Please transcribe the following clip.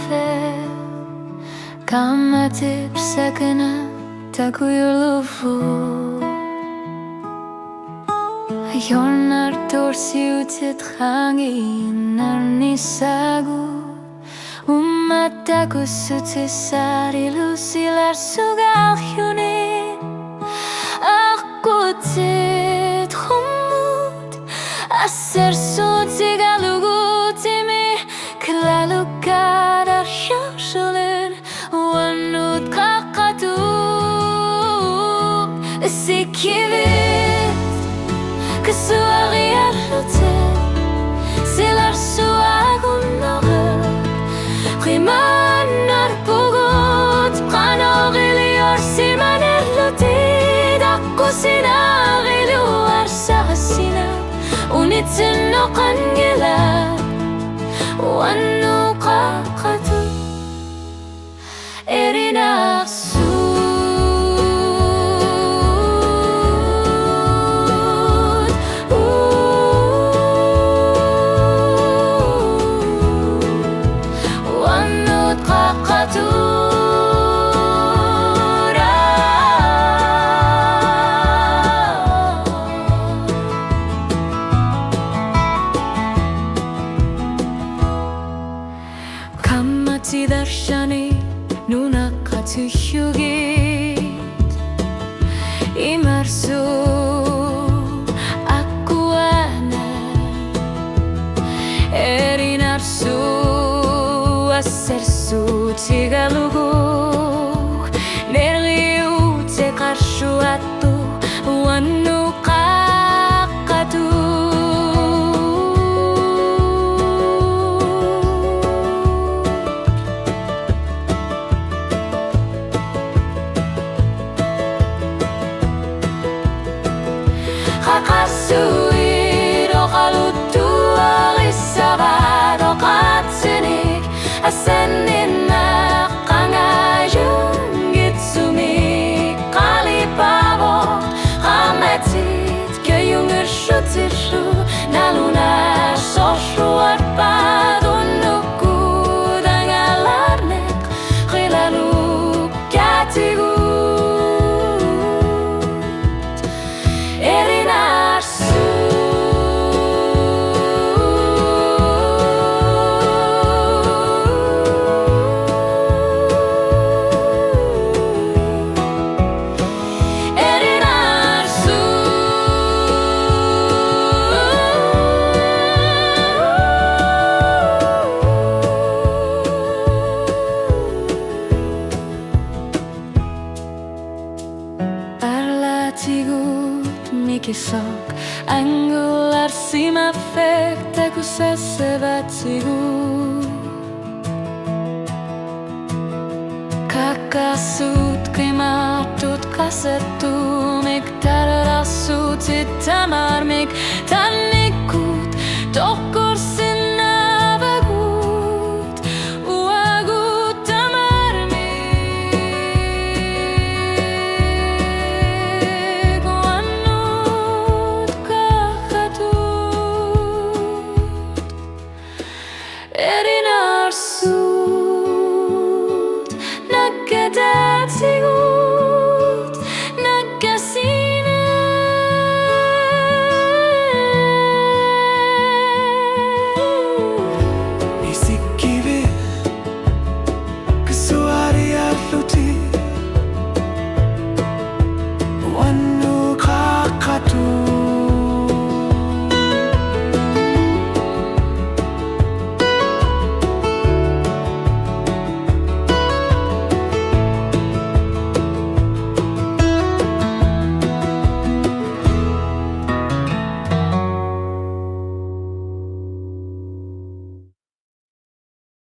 fe Kammatib sakına takuyulufu Yornar torsiutit hangin arnisagu Umatakusutis sarilusilar sugal yuni Akutit humut Aser sotigalugutimi Klalukadar yaşılır Vanut kakatu Sikivit Ksuari arlutet Silar suagun noğur Primanar pugut Pranor iliyor silman erlutet Akkusinar iluar sarasina Unitin noqan gelar Wanu kakatu Erinar Kamati darshani nuna katuyugit Imarsu akuana Erinarsu asersu tigalugu Neriu te karshuatu wanu kakatu Kakasuit o kalutu arisabad o katsinik Asenin na kangayun gitsumik Kalipabot kametit köyung ırshutishu Naluna sosru arpad unuku dangalarnek Khilaluk katigu Tigut mikisok angular sima fekta kuseseva tigut Kakasut kimatut kasetu mik tararasut itamar mik tan